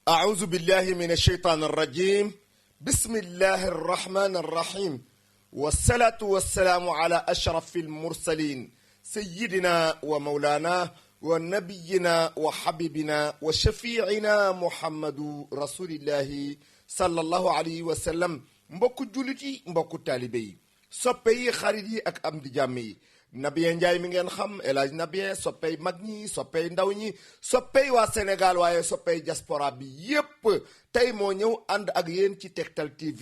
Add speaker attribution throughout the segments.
Speaker 1: أعوذ بالله من الشيطان الرجيم بسم الله الرحمن الرحيم والصلاة والسلام على أشرف المرسلين سيدنا ومولانا ونبينا وحبيبنا وشفيعنا محمد رسول الله صلى الله عليه وسلم mbokku jullit yi mbokku taalibe yi soppe yi xarit yi ak am di jàmm yi Nabien Ndiaye mi ngeen xam El Hadj Nabien soppey mag ñi soppey ndaw ñi soppey waa Sénégal waaye soppey diaspora bi yépp tey moo ñëw ànd ak yéen ci Tektal TV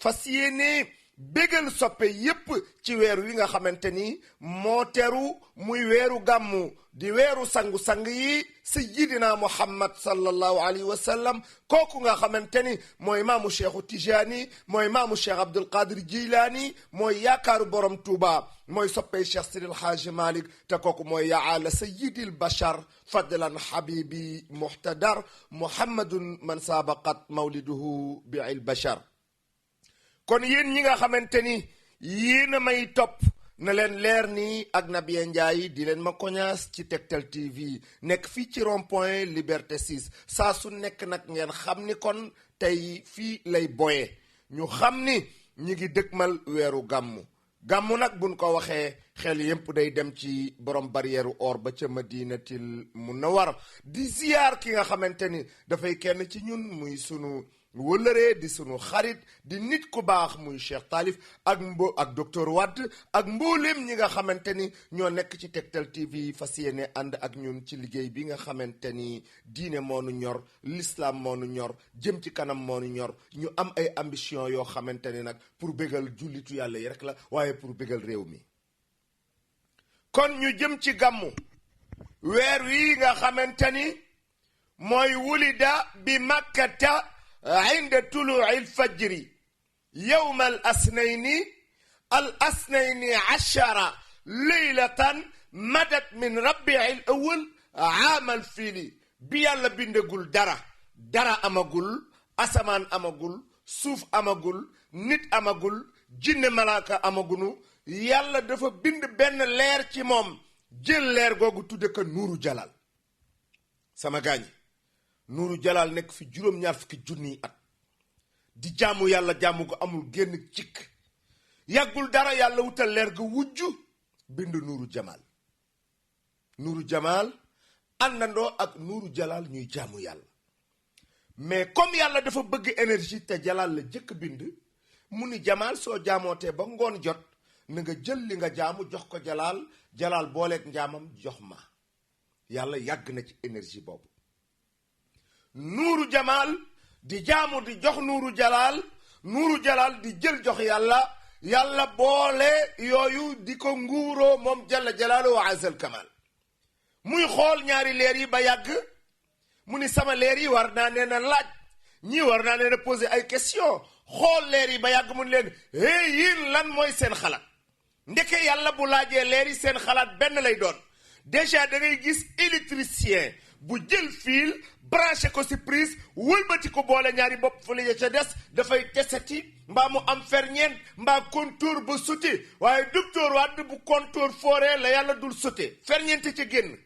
Speaker 1: fas yéene bégal soppe yépp ci weer wi nga xamante ni moo teru muy weeru gàmmu di weeru sangu-sang yi sayyidina Muhammad sallallahu alayhi wa sallam kooku nga xamante ni mooy maamu Cheikhu Tijaani mooy maamu Cheikh Abdul Qadir Jilaani mooy yaakaaru borom Touba mooy soppey Cheikh Sidil Haaji Malik te kooku mooy yaala sayyidil bashar fadlan habibi muhtadar muhammadun man sabaqat mawliduhu bi'il bashar kon yéen ñi nga xamante ni yéen a may topp na leen leer ni ak Nabien Ndiaye di leen ma koñaas ci Tektal TV nekk fii ci rond-point Liberté 6 saa su nekk nag ngeen xam ni kon tey fii lay boye ñu xam ni ñi ngi dëkkmal weeru gàmmu nag buñ ko waxee xel yépp day dem ci borom barrière or ba ca Madinatil Munawwar di ziyaar ki nga xamante ni dafay kenn ci ñun muy sunu wëllëree di sunu xarit di nit ku baax muy Cheikh Talif ak docteur Wade ak mbooleem ñi nga xamante ni ñoo nekk ci Tektal TV fas yéene ànd ak ñun ci liggéey bi nga xamante ni diine moo nu ñor l'islam moo nu ñor jëm ci kanam moo nu ñor ñu am ay ambition yoo xamante ni nag pour bégal jullitu yàlla yi rek la waaye pour bégal réew mi kon ñu jëm ci gàmmu weer wi nga xamante ni mooy wulida bi makkata inda tuluuci alfajri yowma al asnayni ashara leylatan madat min rabici al awal aamal fiili bi yàlla bindagul dara amagul asamaan amagul suuf amagul nit amagul jinne malaaka amagunu yàlla dafa bind benn leer ci moom jël leer googu tudde ko nuuru jalal sama gaañi nuuru jalal nekk fi juróom-ñaar fukki junniy at di jaamu yàlla jaamu ko amul génn cikk yàggul dara yàlla wutal leer ga wujj bind nuuru jamal àndandoo ak nuuru jalal ñuy jaamu yàlla mais comme yàlla dafa bëgg énergie te jalal la jëkk bind mu ni jamal soo jaamootee ba ngoon jot na nga jël li nga jaamu jox ko jalal booleeg njaamam jox ma yàlla yàgg na ci énergie boobu nuuru jamal di jaamu di jox nuuru jalal di jël jox yàlla boole yooyu di ko nguuroo moom jalla jalaalu wa azal kamal muy xool ñaari leer yi ba yàgg mu ni sama leer yi war naa nee na laaj ñii war naa nee na poser ay question xool leer yi ba yàgg mu ni leen hey yéen lan mooy seen xalaat ndeke yàlla bu laajee leer yi seen xalaat benn lay doon déjà da ngay gis électricien bu jël fil branché ko si prise wëlbati ko boole ñaari bopp fële ya ca des dafay tesati mbaa mu am ferñeent mbaa contour ba sauté waaye docteur Wade bu contour fooree la yàlla dul sauté ferñeent ca génn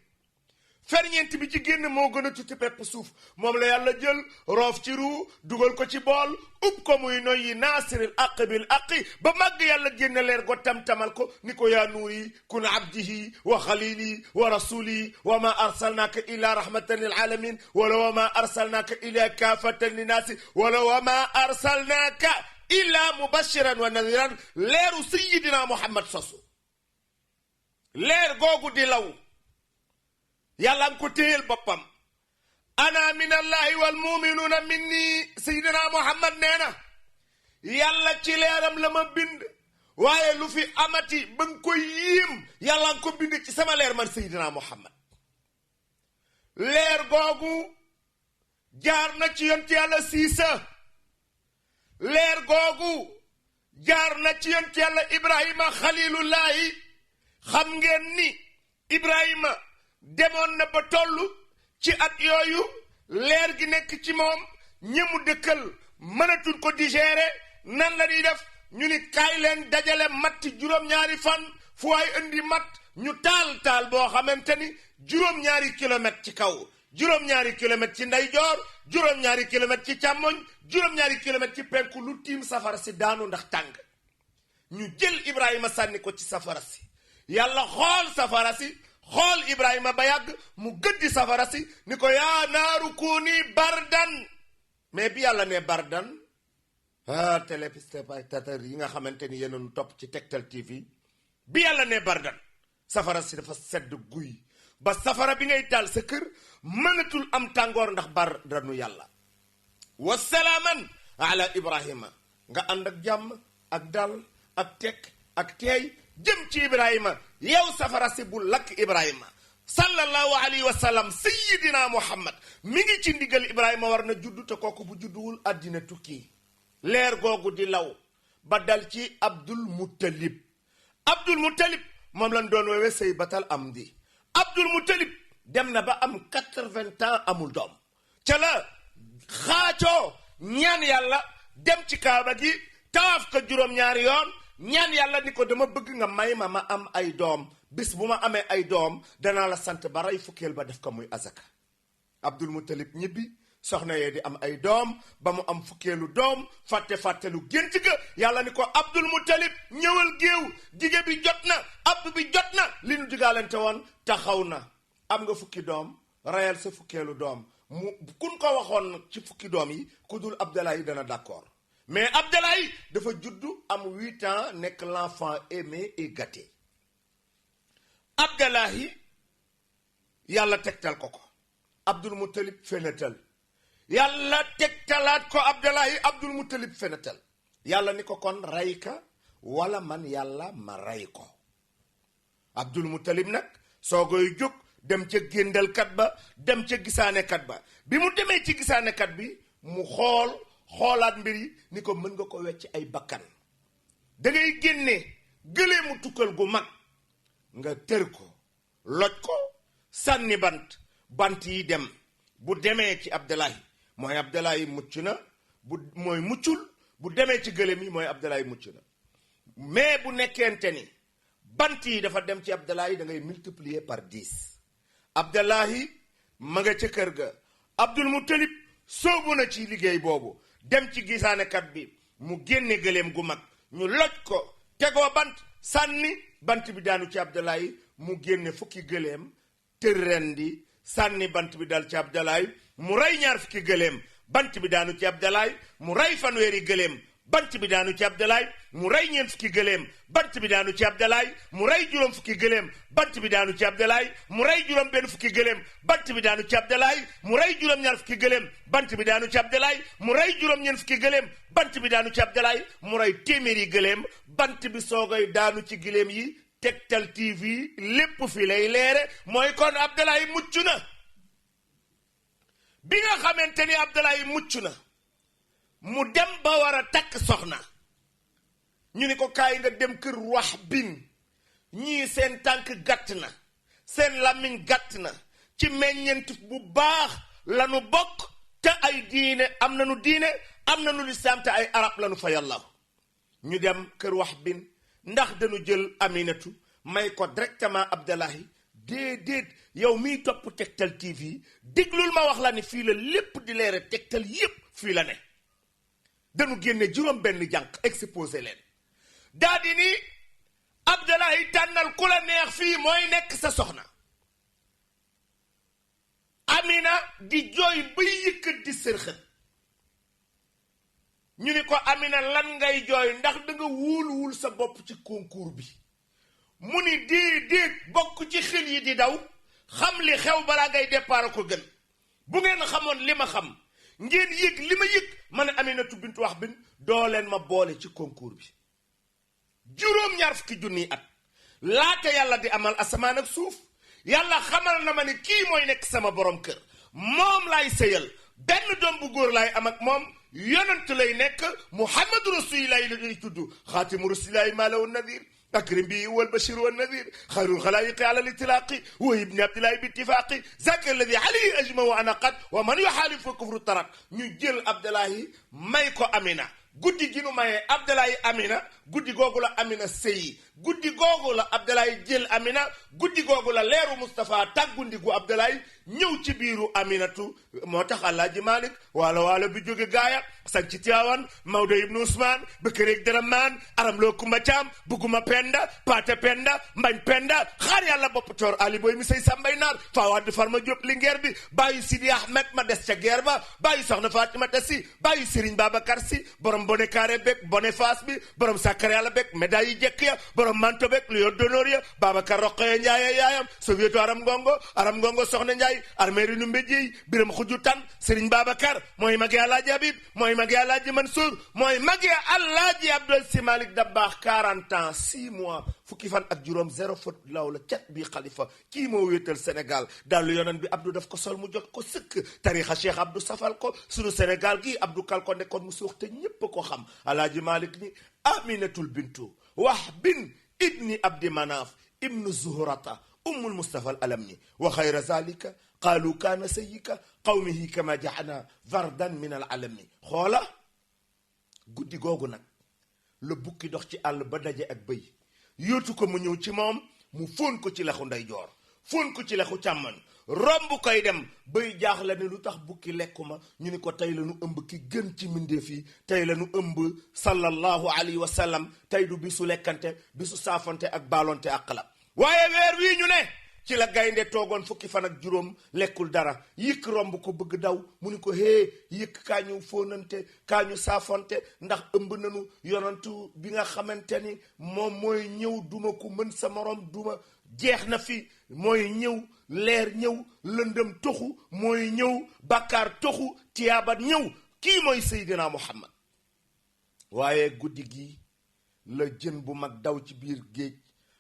Speaker 1: ferñeent bi ci génn moo gën a tuuti pepp suuf moom la yàlla jël roof ci ruu dugal ko ci bool ub ko muy noyyi naasiril aq bil aqi ba màgg yàlla génne leer go tam-tamal ko ni ko yaa nuuri kun abdihi wa xalili wa rasuli wa ma arsalnaaka illa rahmatan lil alamin wala wa ma arsalnaaka illa kaafatan linnaasi wala wa ma arsalnaaka illa mubashiran wa nadiran leeru sayidina Muhammad sosu leer googu di law yàlla nga ko téyel boppam ana min allahi wal muminuuna minni sayidina Muhammad nee na yàlla ci leeram la ma bind waaye lu fi amati ba nga ko yiim yàlla nga ko bind ci sama leer man sayidina Muhammad leer googu jaar na ci yonent yàlla Siisa leer googu jaar na ci yonent yàlla Ibrahima xalilullahi xam ngeen ni Ibrahima demoon na ba toll ci at yooyu leer gi nekk ci moom ñëmu dëkkal mënatul ko digérer nan la ñuy def ñu ni kaay leen dajale matt juróom-ñaari fan fu waay indi matt ñu taal boo xamante ni juróom-ñaari kilomètre ci kaw juróom-ñaari kilomètre ci ndeyjoor juróom-ñaari kilomètre ci càmmoñ juróom-ñaari kilomètre ci penku lu tiim safara si daanu ndax tàng ñu jël Ibrahima sànni ko ci safara si yàlla xool safara si xool Ibrahima ba yàgg mu gëddi safara si ni ko yaa naaru kuuni bardan mais bi yàlla ne bardan téléspectateur yi nga xamante ni yéen a topp ci Tektal TV bi yàlla ne bardan safara si dafa sedd guy ba safara bi ngay taal sa kër mënatul am tàngoor ndax bardanu yàlla wasalaaman ala Ibrahima nga ànd ak jàmm ak dal ak tekk ak teey jëm ci Ibrahima yow safara si bu lakk Ibrahima sallallahu alayhi wa sallam sayyidina Muhammad mi ngi ci ndigal Ibrahima war na juddu te kooku bu judduwul àddina tukki leer googu di law ba dal ci Abdul Muttalib moom lañ doon woowee Saybatal Amdi Abdul Muttalib dem na ba am 80 ans amul doom ca la xaacoo ñaan yàlla dem ci kaaba gi tawaaf ko juróom-ñaari yoon ñaan yàlla ni ko dama bëgg nga may ma am ay doom bis bu ma amee ay doom danaa la sant ba rey fukkeel ba def ko muy azaka Abdul Muttalib ñibbi soxna yee di am ay doom ba mu am fukkeelu doom fàttelu gént ga yàlla ni ko Abdul Muttalib ñëwal géew dige bi jot na abb bi jot na li nu digaalante woon taxaw na am nga fukki doom reyal sa fukkeelu doom mu kun ko waxoon ci fukki doom yi ku dul Abdalaay dana d'accord mais Abdalaay dafa juddu am 8 ans nekk l'enfant aimé et gâté Abdalaay yàlla tegtal ko Abdul Muttalib fenetal yàlla tegtalaat ko Abdul Muttalib fenetal yàlla ni ko kon rey ka wala man yàlla ma rey ko Abdul Muttalib nag soogoy jóg dem ca géndalkat ba dem ca gisaanekat ba bi mu demee ci gisaanekat bi mu xoolaat mbir yi ni ko mën nga ko wecc ay bakkan da ngay génne gëlee mu tukkal gu mag nga tër ko loj ko sànni bant yi dem bu demee ci Abdalaay mooy Abdalaay mucc na mooy muccul bu demee ci gëléem yi mooy Abdalaay mucc na mais bu nekkente ni bant yi dafa dem ci Abdalaay da ngay multiplier par 10 Abdalaay ma nga ca kër ga Abdul Muttalib soobu na ci liggéey boobu dem ci gisaanekat bi mu génne gëléem gu mag ñu loj ko tegoo bant sànni bant bi daanu ci Abdalaay mu génne fukki gëléem tër ren di sànni bant bi dal ci Abdalaay mu rey ñaar fukki gëléem bant bi daanu ci Abdalaay mu rey fanweeri gëléem bant bi daanu ci Abdalaay mu rey ñeent fukki gëléem bant bi daanu ci Abdalaay mu rey juróom fukki gëléem bant bi daanu ci Abdalaay mu rey juróom benn fukki gëléem bant bi daanu ci Abdalaay mu rey juróom ñaar fukki gëléem bant bi daanu ci Abdalaay mu rey juróom ñeent fukki gëléem bant bi daanu ci Abdalaay mu rey téeméeri gëléem bant bi soogay daanu ci gëléem yi Tektal TV lépp fi lay leere mooy kon Abdalaay mucc na bi nga xamante ni Abdalaay mucc na mu dem ba war a takk soxna ñu ni ko kaay nga dem kër wax bin ñii seen tànk gàtt na seen làmmiñ gàtt na ci meññent bu baax lanu bokk te ay diine am nanu lislaam te ay arab lanu fa yàlla ñu dem kër wax bin ndax dañu jël Aminatu may ko directement Abdalaay déedéet yow miy topp Tektal TV déglul ma wax la ni fii la lépp di leere Tektal yépp fii la ne dañu génne juróom benn jànq exposé leen daa di ni Abdalaay tànnal ku la neex fii mooy nekk sa soxna Amina di jooy bay yëkkat di sërxët ñu ni ko Amina lan ngay jooy ndax da nga wóoluwul sa bopp ci concours bi mu ni déedéet bokk ci xel yi di daw xam li xew balaa ngay départ ko gën bu ngeen xamoon li ma xam ngeen yëg li ma yëg man Aminatu bintu Wahb bin doo leen ma boole ci concours bi juróom-ñaar fukki junniy at laata yàlla di amal asamaan ak suuf yàlla xamal na ma ni kii mooy nekk sama borom kër moom laay sëyal benn doom bu góor laay am ak moom yonent lay nekk Muhammadu Rasulillahi lay tudd xaatimu Rasulillahi maa lahu nadir أكرم به والبشير والنذير خير الخلائق على الإطلاق وابن عبد الله باتفاق ذاك الذي عليه أجمع عنقد ومن يحالف كفر الترك نجيل عبد الله مايكو أمينة guddi gi nu maye Abdalaay Amina guddi googu la Amina sëyi guddi googu la Abdalaay jël Amina guddi googu la leeru Moustapha tàggundi gu Abdalaay ñëw ci biiru Aminatu moo tax Alaaji Malik waalo bi jóge gaaya sañ ci Tiwaawan Maodo ibnu Ousmane Bëkkëreeg Daramaan aram loo Kumba Caam Buguma Penda Paate Penda Mbañ Penda xaar yàlla bopp toor Ali Boy mi say sàmbay naar Fawad Farma Diop Linguère bi bàyyi Sidi Ahmed ma des ca guerre ba bàyyi soxna Fatimata Si bàyyi Serigne Babacar Si borom bone carré bek bone face bi borom sàkkar yàlla bek médaille yi jekk ya borom manto bek lion d'honneur ya Babacar Roqaya Ndiaye yaayam soviéto aram ngongo soxna Ndiaye armeeri nu mbéjiy biram xuju tan Serigne Babacar mooy magi Alaaji Habib mooy magi Alaaji Mansour mooy magi Alaaji Abdou Si Malick Dabakh 40 ans 6 mois fukki fan ak juróom 0 faute law la cat bi xalifa kii moo wéetal Sénégal dallu yonan bi Abdou daf ko sol mu jot ko sëkk tarixa Cheikh Abdou safal ko sunu Sénégal gi Abdou kal ko nekkoon mu suux te ñépp ko xam Alaaji Malick ni Aminatul bintu Wahbin ibni Abdi Manaf ibnu Zuhrata ummul Mustafa al alamni wa xayra zalika qaalu kaana sayyika qawmihi kama jaxana vardan min al alami xoola guddi googu nag la bukki dox ci àll ba daje ak bëy yóotu ko mu ñëw ci moom mu fóon ko ci lexu ndeyjoor fóon ko ci lexu càmmoñ romb koy dem bëy jaaxle ni lu tax bukki lekkuma ñu ni ko tey la nu ëmb ki gën ci mbindeef yi tey la nu ëmb sallallahu alayhi wa sallam tey du bisu lekkante bisu saafante ak baalonte ak la waaye weer wii ñu ne ci la gaynde toogoon fukki fan ak juróom lekkul dara yëkk romb ko bëgg daw mu ni ko hee yëkk kaa ñu fóonante kaa ñu saafonte ndax ëmb nanu yonantu bi nga xamante ni moom mooy ñëw duma ku mën sa morom duma jeex na fi mooy ñëw leer ñëw lëndëm toxu mooy ñëw bàkkaar toxu tiyaabat ñëw kii mooy Seydina Muhammad waaye guddi gi la jën bu mag daw ci biir géej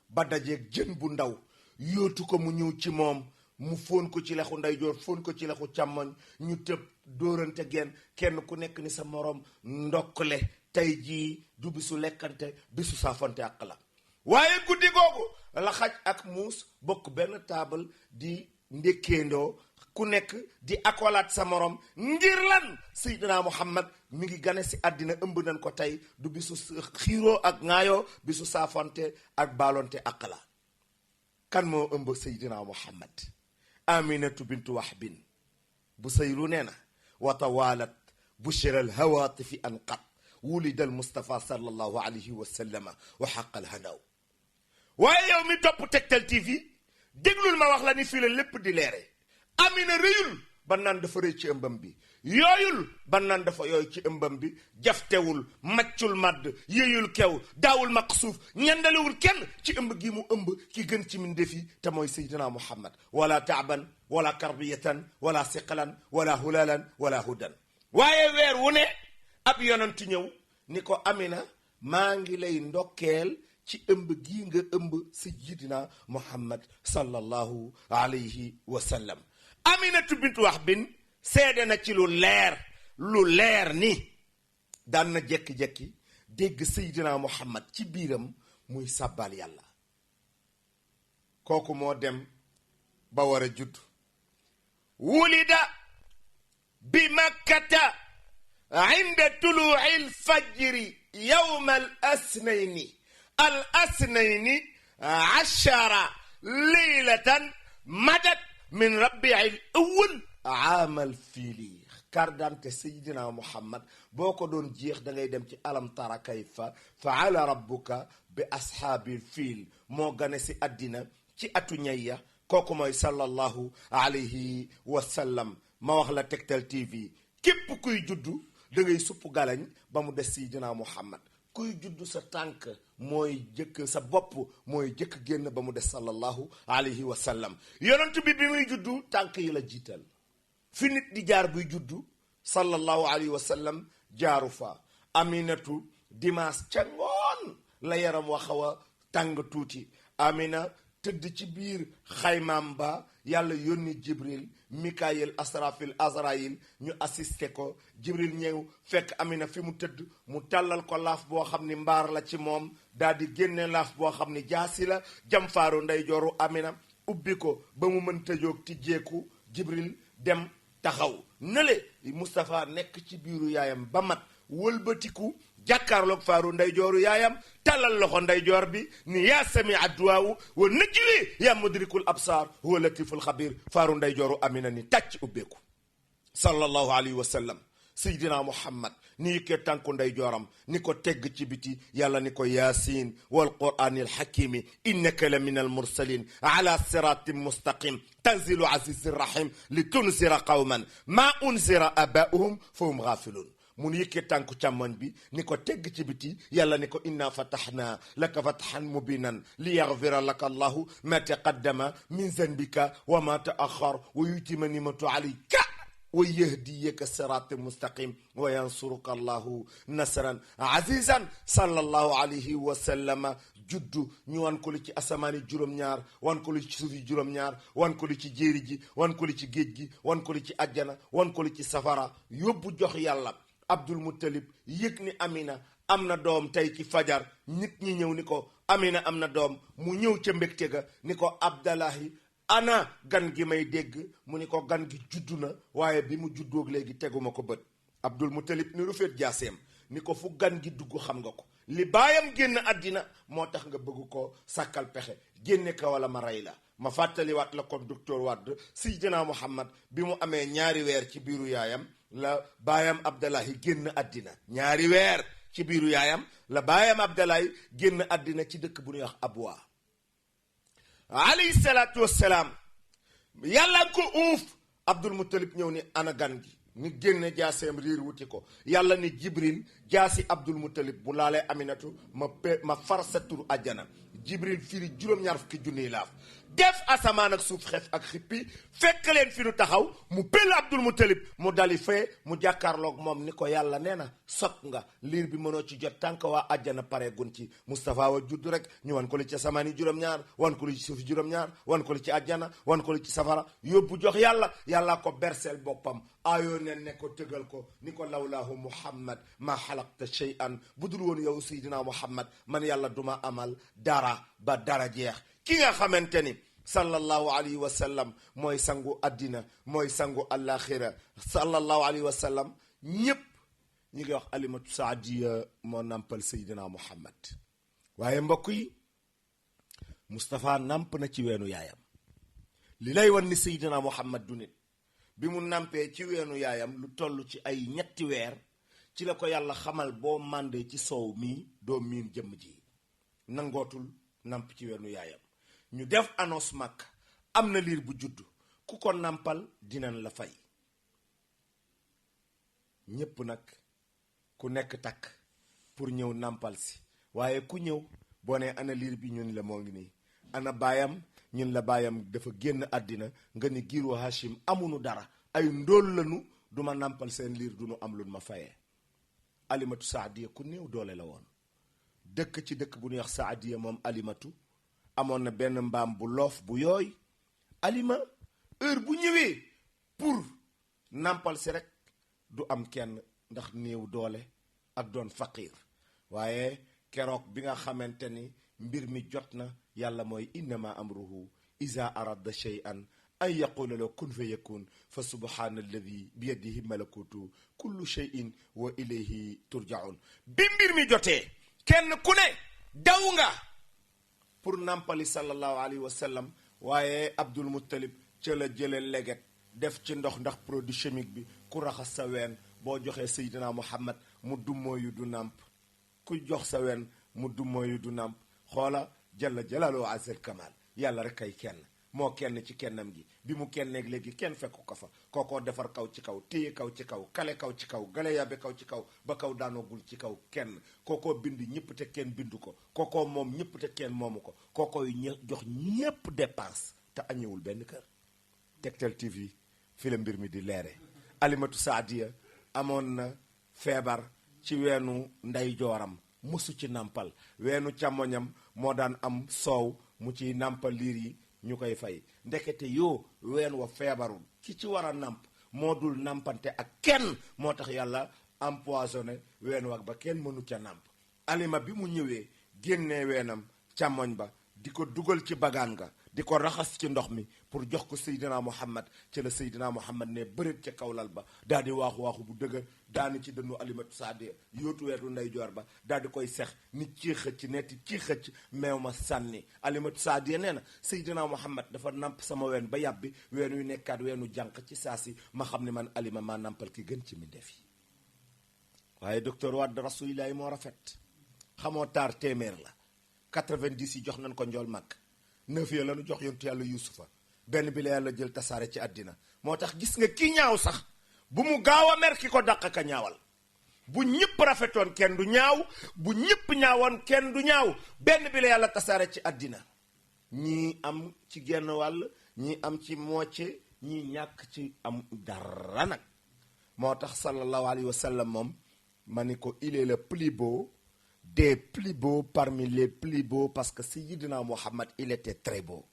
Speaker 1: ba dajeeg jën bu ndaw yóotu ko mu ñëw ci moom mu fóon ko ci lexu ndeyjoor fóon ko ci lexu càmmoñ ñu tëb dóorante geen kenn ku nekk ni sa moroom ndokkale tey jii du bisu lekkante bisu saafante ak la waaye guddi googu la xaj ak muus bokk benn taabal di ndékkeendoo ku nekk di akolaat sa morom ngir lan Seydina Muhammad mi ngi gane si àddina ëmb nañ ko tey du bisu xiiroo ak ŋaayoo bisu saafante ak baalonte ak la kan moo ëmb Seydina Muhammad Aminatu bintu Wahbin bu sayru nee na wa tawalat bushira alhawatifi an qat wulida almustafa sallallahu alayhi wa sallama wa xaqa alhanaw waaye yow mi topp Tektal TV déglul ma wax la ni fii la lépp di leere Amina rëyul ba naan dafa rëy ci ëmbam bi yooyul ba naan dafa yooyu ci ëmbam bi jaftewul maccul madd yéyul kew daawul maq suuf ñandalewul kenn ci ëmb gi mu ëmb ki gën ci min defi te mooy Seydina Muhammad wala taaban wala karbiyatan wala siqalan wala hulalan wala hudan waaye weer wu ne ab yonantu ñëw ni ko Amina maa ngi lay ndokkeel ci ëmb gii nga ëmb Seydina Muhammad sallallahu alayhi wa sallam Aminatu bintu Wahbin seede na ci lu leer ni daan na jekki-jekki dégg Seydina Muhammad ci biiram muy sàbbal yàlla kooku moo dem ba war a judd wulida bi makkata inda tuluuci lfajri yawma al asnayni ashara leylatan madat min rabiil awwal aamal fiili kardante Seydina Muhammad boo ko doon jeex da ngay dem ci alam tara kayfa faala rabbuka bi ashaabil fiil moo gane si àddina ci atu ñayya kooku mooy sallallahu alayhi wa sallam ma wax la Tektal TV képp kuy juddu da ngay supp galañ ba mu des Seydina Muhammad kuy juddu sa tànk mooy jëkk sa bopp mooy jëkk génn ba mu des sallallahu alayhi wa sallam yonent bi muy juddu tànk yi la jiital fi nit di jaar buy juddu sallallahu alayhi wa sallam jaaru fa Aminatu dimanche ca ngoon la yaram wa xaw a tàng tuuti Amina tëdd ci biir xaymaam ba yàlla yónni Jibril Mikaayil Asrafil Azraïl ñu assisté ko Jibril ñëw fekk Amina fi mu tëdd mu tàllal ko laaf boo xam ni mbaar la ci moom daal di génne laaf boo xam ni jaasi la jamfaaru ndeyjooru Amina ubbi ko ba mu mën tëjoog tijjeeku Jibril dem taxaw nale Moustapha nekk ci biiru yaayam ba mat wëlbatiku jàkkaarloog faaru ndeyjooru yaayam tàllal loxo ndeyjoor bi ni yaa sami adduwaawu wa najli yaa mudrikul absaar huwa latiful xabir faaru ndeyjooru amina ni tàcc ubbeeku sallallahu alayhi wa sallam seydina muhammad ni yëkkee tànku ndeyjooram ni ko tegg ci biti yàlla ni ko yaasiin wal quraanil xakimi innaka la min al mursalin ala siratin mustaqim tanzilu azizi rahim li tunzira qawman ma unzira abaahum fa hum gaafiluun mu nu yëkkee tànku càmmoñ bi ni ko tegg ci biti yàlla ni ko inna fataxna laka fatxan mubinan li yaxfira laka allahu ma taqaddama min zanbika wa ma taaxar wa yutima nimatu alayka wa yahdiyaka siraatal mustaqim wa yansuruka allahu nasran azizan sallallahu alayhi wa sallama juddu ñu wan ko li ci asamaani juróom-ñaar wan ko li ci suufi juróom-ñaar wan ko li ci jéeri ji wan ko li ci géej gi wan ko li ci àjjana wan ko li ci safara yóbbu jox yàlla Abdul Muttalib yëg ni Amina am na doom tey ci fajar nit ñi ñëw ni ko Amina am na doom mu ñëw ca mbégte ga ni ko Abdallahi ana gan gi may dégg mu ni ko gan gi juddu na waaye bi mu juddoog léegi teguma ko bët Abdul Muttalib ni rufet jaaseem ni ko fu gan gi dugg xam nga ko li baayam génn àddina moo tax nga bëgg ko sàkkal pexe génne ko wala ma rey la ma fàttaliwaat la kon docteur Wade Seydina Muhammad bi mu amee ñaari weer ci biiru yaayam la baayam Abdallahi génn àddina ñaari weer ci biiru yaayam la baayam Abdallahi génn àddina ci dëkk bu ñuy wax Abwa alayhi salaatu wassalaam yàlla ko uuf Abdul Muttalib ñëw ni ana gan gi ni génne jaaseem riir wuti ko yàlla ni Jibril jaasi Abdul Muttalib bu laalee Aminatu ma far sa tur àjjana Jibril firi juróom-ñaar fukki junniy laaf def asamaan ak suuf xef ak xippi fekk leen fi nu taxaw mu pël Abdul Muttalib mu dali fee mu jàkkaarloog moom ni ko yàlla nee na sot nga liir bi mënoo ci jot tànk waa àjjana pare gun ci Moustapha wa judd rek ñu wan ko li ci asamaan yi juróom-ñaar wan ko li ci suuf juróom-ñaar wan ko li ci àjjana wan ko li ci safara yóbbu jox yàlla ko berseel boppam aayoo nen ne ko tëgal ko ni ko lawlaahu muhammad ma xalaqta shay'an bu dul woon yow seydina muhammad man yàlla duma amal dara ba dara jeex ki nga xamante ni sallallahu alayhi wa sallam mooy sangu addina mooy sangu alaxira sallallahu alayhi wa sallam ñépp ñi ngi wax alimatu saadiya moo nampal seydina muhammad waaye mbokk yi Moustapha namp na ci weenu yaayam li lay wan ni seydina muhammad du nit bi mu nampee ci weenu yaayam lu toll ci ay ñetti weer ci la ko yàlla xamal boo màndee ci soow mii doo miin jëmm ji nangootul namp ci weenu yaayam ñu def annonce Makka am na liir bu judd ku ko nampal dinañ la fay ñépp nag ku nekk takk pour ñëw nampal si waaye ku ñëw boo nee ana liir bi ñun la moo ngi nii ana baayam ñun la baayam dafa génn àddina nga ni giiru Hachim amunu dara ay ndóol lanu duma nampal seen liir du nu am lu ma fayee alimatu saadiya ku néew doole la woon dëkk ci dëkk bu ñuy wax saadiya moom alimatu amoon na benn mbaam bu loof bu yooy alima heure bu ñëwee pour nampal si rek du am kenn ndax néew doole ak doon faqiir waaye keroog bi nga xamante ni mbir mi jot na yàlla mooy innama amruhu iza arada shay'an an yaqula la kun fa yakun fa subhana alladi bi yadihi malakutu kullu shay'in wa ilayhi turjaun bi mbir mi jotee kenn ku ne daw nga pour nampali sallallahu alayhi wa sallam waaye Abdul Muttalib ca la jële leget def ci ndox ndax produit chimique bi ku raxas sa ween boo joxee Seydina Muhammad mu dummóoyu du nàmp ku jox sa ween mu dummóoyu du nàmp xoola jalla jalaaloo azal kamal yàlla rek ay kenn moo kenn ci kennam gi bi mu kenneeg léegi kenn fekku ko fa kookoo defar kaw ci kaw téye kaw ci kaw kale kaw ci kaw gale yabe kaw ci kaw ba kaw daanoogul ci kaw kenn kookoo bind ñëpp te kenn bindu ko kookoo moom ñëpp te kenn moomu ko kookooy jox ñëpp dépense te añewul benn kër Tektal TV fi la mbir mi di leere alimatu saadiya amoon na feebar ci weenu ndey jooram mësu ci nàmpal weenu càmmoñam moo daan am soow mu ci nàmpal liir yi ñu koy fay ndekete yoo ween wa feebarul ki ci war a nàmp moo dul nàmpante ak kenn moo tax yàlla empoisonné ween wa ba kenn mënu ca nàmp alima bi mu ñëwee génnee weenam càmmoñ ba di ko dugal ci bagaan ga di ko raxas ci ndox mi pour jox ko Seydina Muhammad ci la Seydina Muhammad ne bëreet ca kawlal ba daal di waaxu bu dëgër daani ci dënnu Alimatu Saadiya yóotu weetu ndeyjoor ba daal di koy sex nit ci xëcc netti ci xëcc meew ma sànni Alimatu Saadiya nee na Seydina Muhammad dafa namp sama ween ba yàbbi ween yu nekkaat weenu jànq ci saa si ma xam ne man Alima maa nampal ki gën ci mbindeef yi. waaye docteur Wade rasulilahi moo rafet xamoo taar téeméer la 90 yi jox nañ ko njool màgg 9 ya la ñu jox yontu yàlla yuusufa benn bi la yàlla jël tasaare ci àddina moo tax gis nga kii ñaaw sax bu mu gaaw a mer ki ko dàq ka ñaawal bu ñëpp rafetoon kenn du ñaaw bu ñëpp ñaawoon kenn du ñaaw benn bi la yàlla tasaare ci àddina ñii am ci genn wàll ñii am ci moitié ñii ñàkk ci am dara nag moo tax sallallahu alayhi wa sallam moom ma ni ko il est le plus beau des plus beaux parmi les plus beaux parce que Sayyidina Muhammad il était très beau.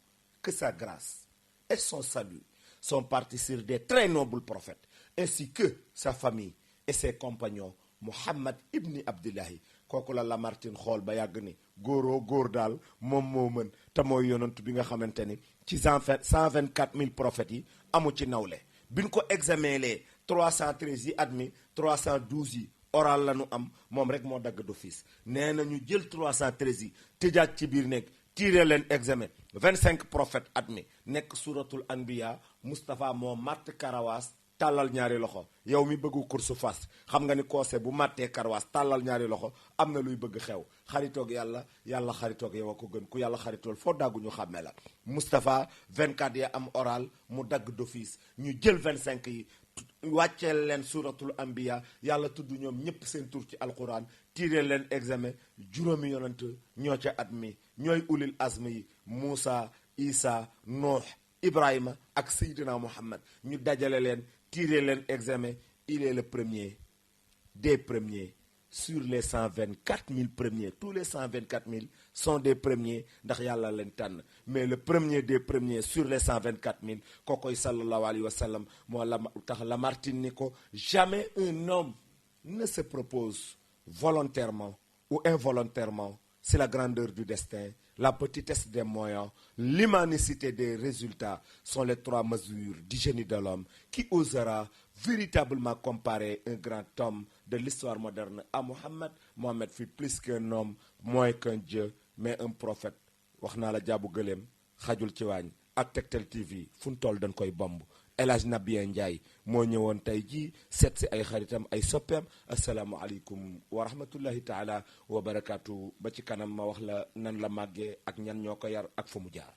Speaker 1: Que sa grâce et son salut sont partis sur des très nobles prophètes ainsi que sa famille et ses compagnons Muhammad ibni Abdillahi kooku la Lamartine xool ba yàgg ni góoroo góor daal moom moo mën te mooy yonent bi nga xamante ni ci 124 000 prophètes yi amu ci nawle bi ñu ko examiné 313 yi admis 312 yi oral la nu am moom rek moo dagg d'office nee na ñu jël 313 yi tëjaat ci biir nekk tiré leen examen 25 prophètes admis nekk suratul anbiya Moustapha moo matt karawaas tàllal ñaari loxo yow mi bëggu course fast xam nga ni koose bu màttee karawaas tàllal ñaari loxo am na luy bëgg xew xaritoog yàlla yàlla xaritoog yow a ko gën ku yàlla xaritool foo daggu ñu xàmmee la Moustapha 24 ya am oral mu dagg d'office ñu jël 25 yi wàcceel leen suratul anbiya yàlla tudd ñoom ñëpp seen tur ci alquran tiré leen examen juróomi yonent ñoo ca admis ñooy ulil azm yi Moussa Isa Nuux Ibrahima ak Seydina Muhammad ñu dajale leen tiré leen examen il est le premier des premiers sur les 124 000 premiers tous les 124 000 sont des premiers ndax yàlla leen tànn mais le premier des premiers sur les 124 000 kookoy sallallahu alayhi wa sallam moo la tax Lamartine ni ko jamais un homme ne se propose volontairement ou involontairement. C'est la grandeur du destin, la petitesse des moyens, l'humanicité des résultats sont les trois mesures du génie de l'homme qui osera véritablement comparer un grand homme de l'histoire moderne à Mohammed. Mohammed fut plus qu'un homme, moins qu'un dieu, mais un prophète. wax naa la jaabu gëléem xajul ci waañ ak Tektal TV fu mu toll dañ koy bomb El Hadj Nabien Ndiaye moo ñëwoon tey jii seet si ay xaritam ay soppeem asalaamualeykum wa rahmatullahi taala wa barakaatu ba ci kanam ma wax la nan la màggee ak ñan ñoo ko yar ak fu mu jaar.